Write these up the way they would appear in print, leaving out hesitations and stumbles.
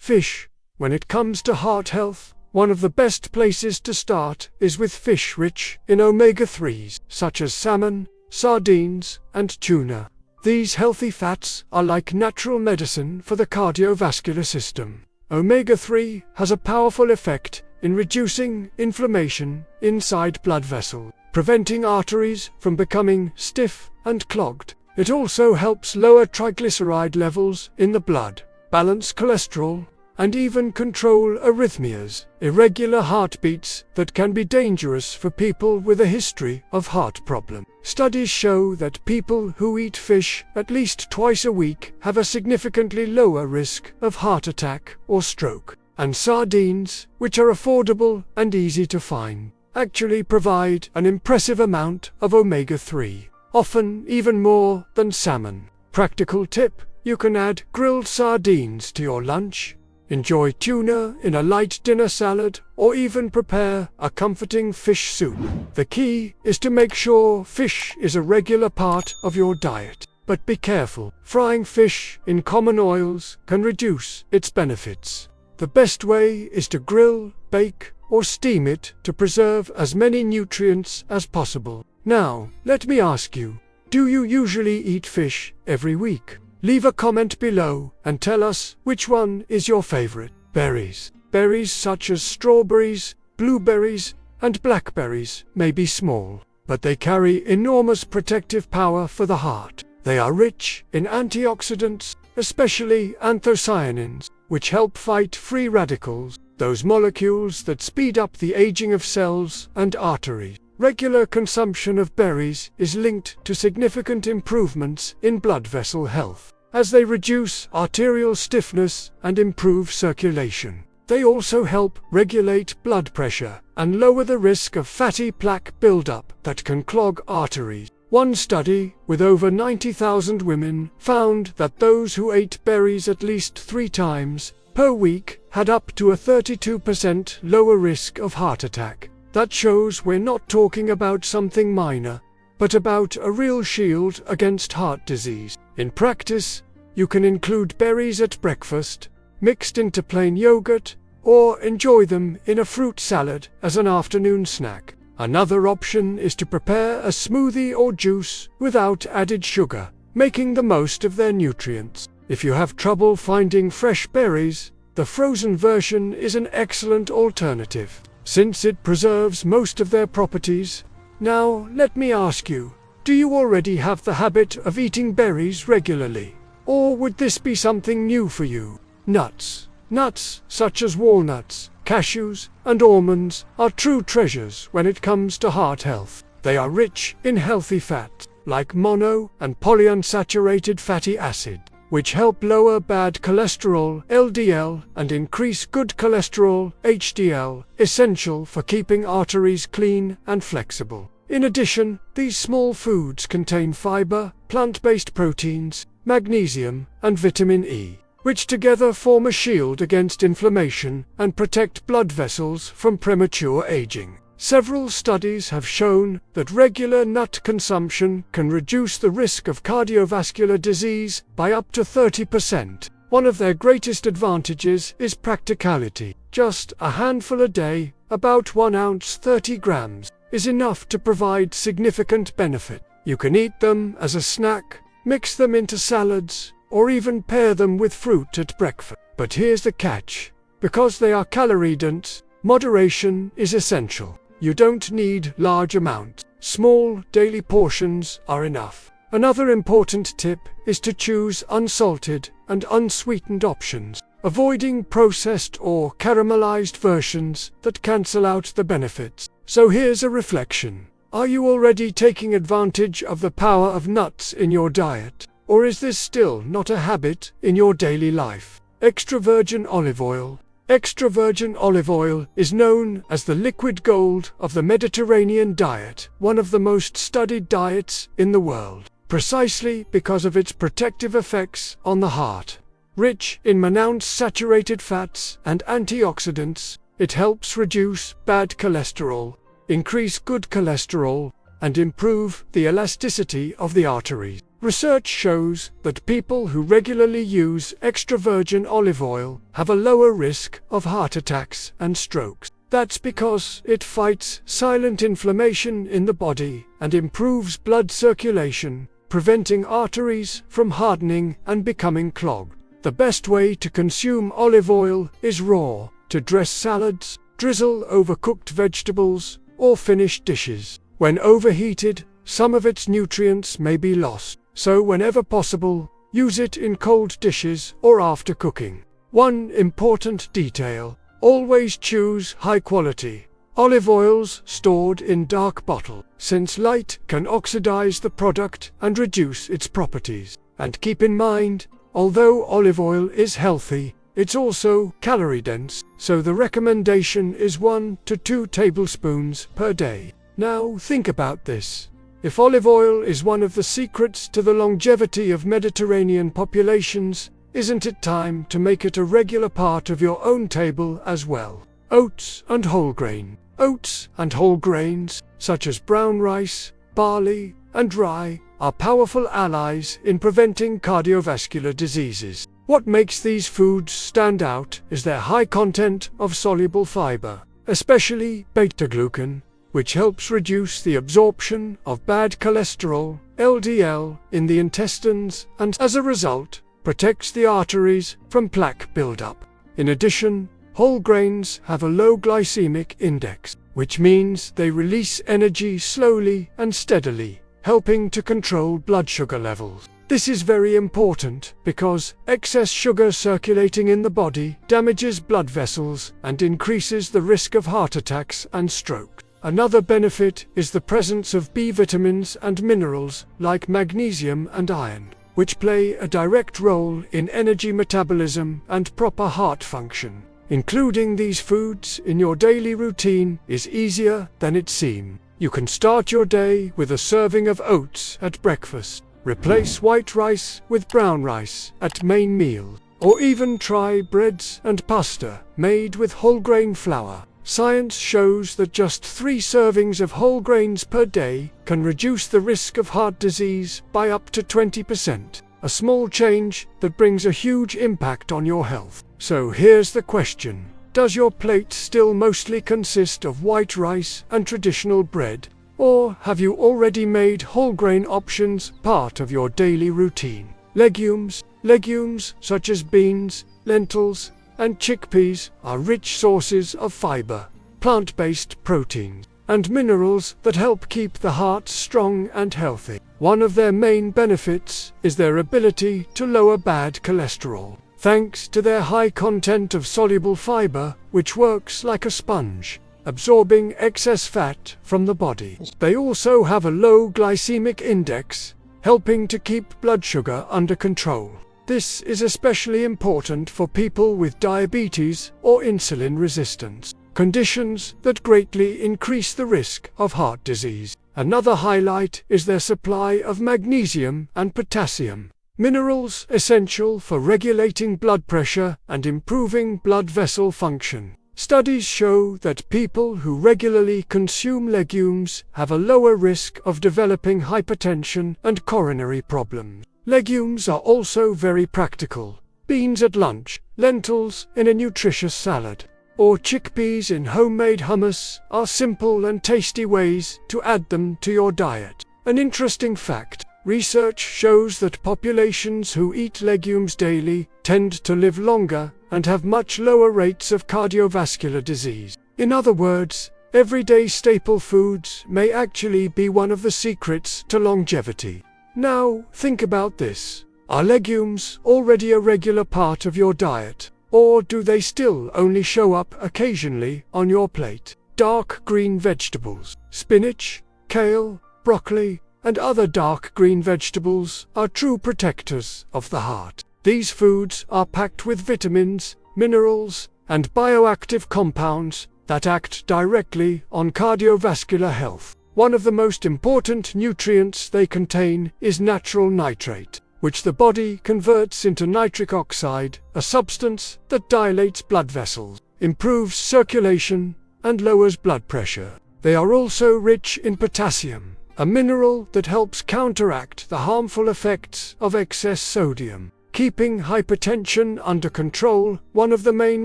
Fish. When it comes to heart health, one of the best places to start is with fish rich in omega-3s, such as salmon, sardines, and tuna. These healthy fats are like natural medicine for the cardiovascular system. Omega-3 has a powerful effect in reducing inflammation inside blood vessels, preventing arteries from becoming stiff and clogged. It also helps lower triglyceride levels in the blood, balance cholesterol, and even control arrhythmias, irregular heartbeats that can be dangerous for people with a history of heart problems. Studies show that people who eat fish at least twice a week have a significantly lower risk of heart attack or stroke. And sardines, which are affordable and easy to find, actually provide an impressive amount of omega-3, often even more than salmon. Practical tip: you can add grilled sardines to your lunch, enjoy tuna in a light dinner salad, or even prepare a comforting fish soup. The key is to make sure fish is a regular part of your diet. But be careful, frying fish in common oils can reduce its benefits. The best way is to grill, bake, or steam it to preserve as many nutrients as possible. Now, let me ask you, do you usually eat fish every week? Leave a comment below and tell us which one is your favorite. Berries. Berries such as strawberries, blueberries, and blackberries may be small, but they carry enormous protective power for the heart. They are rich in antioxidants, especially anthocyanins, which help fight free radicals, those molecules that speed up the aging of cells and arteries. Regular consumption of berries is linked to significant improvements in blood vessel health, as they reduce arterial stiffness and improve circulation. They also help regulate blood pressure and lower the risk of fatty plaque buildup that can clog arteries. One study with over 90,000 women found that those who ate berries at least 3 times per week had up to a 32% lower risk of heart attack. That shows we're not talking about something minor, but about a real shield against heart disease. In practice, you can include berries at breakfast, mixed into plain yogurt, or enjoy them in a fruit salad as an afternoon snack. Another option is to prepare a smoothie or juice without added sugar, making the most of their nutrients. If you have trouble finding fresh berries, the frozen version is an excellent alternative, since it preserves most of their properties. Now, let me ask you, do you already have the habit of eating berries regularly? Or would this be something new for you? Nuts. Nuts, such as walnuts, cashews, and almonds, are true treasures when it comes to heart health. They are rich in healthy fats, like mono and polyunsaturated fatty acid, which help lower bad cholesterol, LDL, and increase good cholesterol, HDL, essential for keeping arteries clean and flexible. In addition, these small foods contain fiber, plant-based proteins, magnesium, and vitamin E, which together form a shield against inflammation and protect blood vessels from premature aging. Several studies have shown that regular nut consumption can reduce the risk of cardiovascular disease by up to 30%. One of their greatest advantages is practicality. Just a handful a day, about 1 ounce 30 grams, is enough to provide significant benefit. You can eat them as a snack, mix them into salads, or even pair them with fruit at breakfast. But here's the catch. Because they are calorie-dense, moderation is essential. You don't need large amounts. Small, daily portions are enough. Another important tip is to choose unsalted and unsweetened options, avoiding processed or caramelized versions that cancel out the benefits. So here's a reflection. Are you already taking advantage of the power of nuts in your diet? Or is this still not a habit in your daily life? Extra virgin olive oil. Extra virgin olive oil is known as the liquid gold of the Mediterranean diet, one of the most studied diets in the world, precisely because of its protective effects on the heart. Rich in monounsaturated fats and antioxidants, it helps reduce bad cholesterol, increase good cholesterol, and improve the elasticity of the arteries. Research shows that people who regularly use extra virgin olive oil have a lower risk of heart attacks and strokes. That's because it fights silent inflammation in the body and improves blood circulation, preventing arteries from hardening and becoming clogged. The best way to consume olive oil is raw, to dress salads, drizzle over cooked vegetables, or finish dishes. When overheated, some of its nutrients may be lost. So whenever possible, use it in cold dishes or after cooking. One important detail: always choose high-quality olive oils stored in dark bottle, since light can oxidize the product and reduce its properties. And keep in mind, although olive oil is healthy, it's also calorie-dense, so the recommendation is 1 to 2 tablespoons per day. Now think about this. If olive oil is one of the secrets to the longevity of Mediterranean populations, isn't it time to make it a regular part of your own table as well? Oats and whole grain. Oats and whole grains, such as brown rice, barley, and rye, are powerful allies in preventing cardiovascular diseases. What makes these foods stand out is their high content of soluble fiber, especially beta-glucan, which helps reduce the absorption of bad cholesterol, LDL, in the intestines and, as a result, protects the arteries from plaque buildup. In addition, whole grains have a low glycemic index, which means they release energy slowly and steadily, helping to control blood sugar levels. This is very important because excess sugar circulating in the body damages blood vessels and increases the risk of heart attacks and stroke. Another benefit is the presence of B vitamins and minerals like magnesium and iron, which play a direct role in energy metabolism and proper heart function. Including these foods in your daily routine is easier than it seems. You can start your day with a serving of oats at breakfast, replace white rice with brown rice at main meal, or even try breads and pasta made with whole grain flour. Science shows that just 3 servings of whole grains per day can reduce the risk of heart disease by up to 20%. A small change that brings a huge impact on your health. So here's the question: does your plate still mostly consist of white rice and traditional bread? Or have you already made whole grain options part of your daily routine? Legumes such as beans, lentils, and chickpeas are rich sources of fiber, plant-based proteins, and minerals that help keep the heart strong and healthy. One of their main benefits is their ability to lower bad cholesterol, thanks to their high content of soluble fiber, which works like a sponge, absorbing excess fat from the body. They also have a low glycemic index, helping to keep blood sugar under control. This is especially important for people with diabetes or insulin resistance, conditions that greatly increase the risk of heart disease. Another highlight is their supply of magnesium and potassium, minerals essential for regulating blood pressure and improving blood vessel function. Studies show that people who regularly consume legumes have a lower risk of developing hypertension and coronary problems. Legumes are also very practical. Beans at lunch, lentils in a nutritious salad, or chickpeas in homemade hummus are simple and tasty ways to add them to your diet. An interesting fact: research shows that populations who eat legumes daily tend to live longer and have much lower rates of cardiovascular disease. In other words, everyday staple foods may actually be one of the secrets to longevity. Now, think about this. Are legumes already a regular part of your diet, or do they still only show up occasionally on your plate? Dark green vegetables, spinach, kale, broccoli, and other dark green vegetables are true protectors of the heart. These foods are packed with vitamins, minerals, and bioactive compounds that act directly on cardiovascular health. One of the most important nutrients they contain is natural nitrate, which the body converts into nitric oxide, a substance that dilates blood vessels, improves circulation, and lowers blood pressure. They are also rich in potassium, a mineral that helps counteract the harmful effects of excess sodium, keeping hypertension under control, one of the main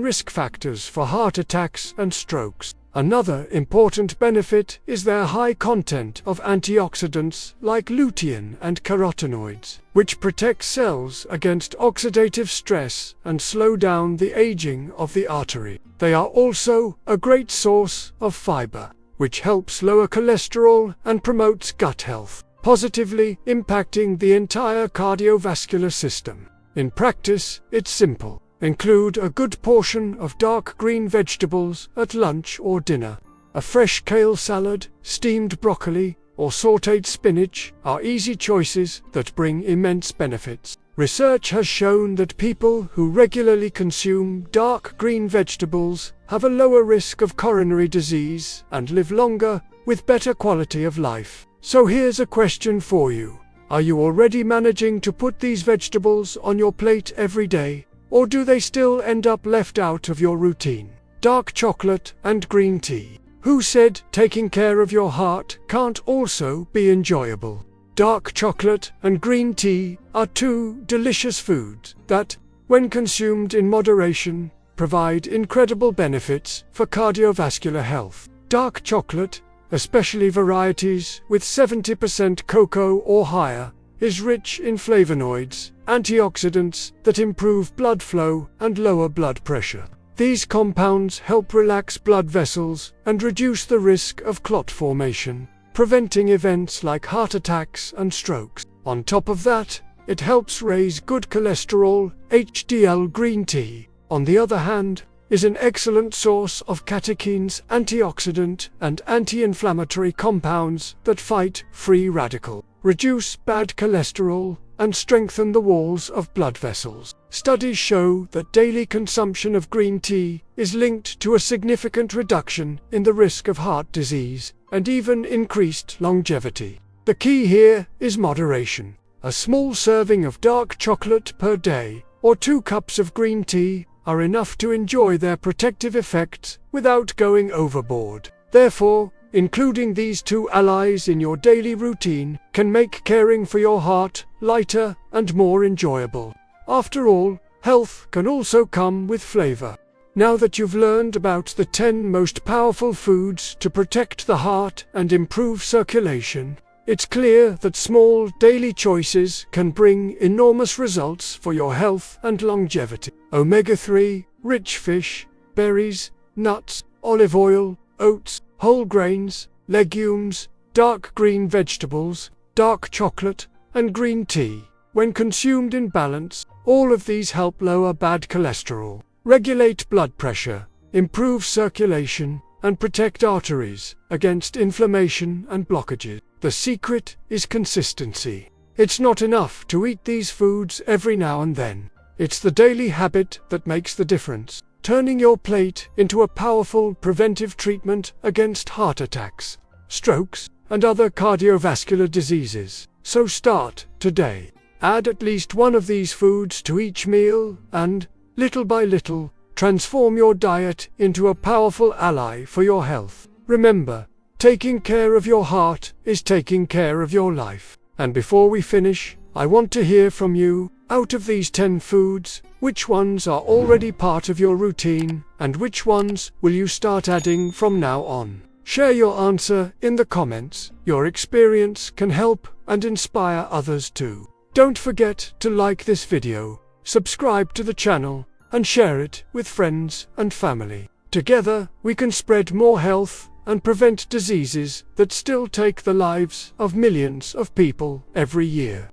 risk factors for heart attacks and strokes. Another important benefit is their high content of antioxidants like lutein and carotenoids, which protect cells against oxidative stress and slow down the aging of the artery. They are also a great source of fiber, which helps lower cholesterol and promotes gut health, positively impacting the entire cardiovascular system. In practice, it's simple. Include a good portion of dark green vegetables at lunch or dinner. A fresh kale salad, steamed broccoli, or sautéed spinach are easy choices that bring immense benefits. Research has shown that people who regularly consume dark green vegetables have a lower risk of coronary disease and live longer with better quality of life. So here's a question for you. Are you already managing to put these vegetables on your plate every day? Or do they still end up left out of your routine? Dark chocolate and green tea. Who said taking care of your heart can't also be enjoyable? Dark chocolate and green tea are two delicious foods that, when consumed in moderation, provide incredible benefits for cardiovascular health. Dark chocolate, especially varieties with 70% cocoa or higher, is rich in flavonoids, antioxidants that improve blood flow and lower blood pressure. These compounds help relax blood vessels and reduce the risk of clot formation, preventing events like heart attacks and strokes. On top of that, it helps raise good cholesterol. HDL green tea, on the other hand, is an excellent source of catechins, antioxidant and anti-inflammatory compounds that fight free radicals, reduce bad cholesterol, and strengthen the walls of blood vessels. Studies show that daily consumption of green tea is linked to a significant reduction in the risk of heart disease and even increased longevity. The key here is moderation. A small serving of dark chocolate per day or 2 cups of green tea are enough to enjoy their protective effects without going overboard. Therefore, including these two allies in your daily routine can make caring for your heart lighter and more enjoyable. After all, health can also come with flavor. Now that you've learned about the 10 most powerful foods to protect the heart and improve circulation, it's clear that small daily choices can bring enormous results for your health and longevity. Omega-3, rich fish, berries, nuts, olive oil, oats, whole grains, legumes, dark green vegetables, dark chocolate, and green tea. When consumed in balance, all of these help lower bad cholesterol, regulate blood pressure, improve circulation, and protect arteries against inflammation and blockages. The secret is consistency. It's not enough to eat these foods every now and then. It's the daily habit that makes the difference, turning your plate into a powerful preventive treatment against heart attacks, strokes, and other cardiovascular diseases. So start today. Add at least one of these foods to each meal and, little by little, transform your diet into a powerful ally for your health. Remember, taking care of your heart is taking care of your life. And before we finish, I want to hear from you. Out of these 10 foods, which ones are already part of your routine, and which ones will you start adding from now on? Share your answer in the comments. Your experience can help and inspire others too. Don't forget to like this video, subscribe to the channel, and share it with friends and family. Together, we can spread more health and prevent diseases that still take the lives of millions of people every year.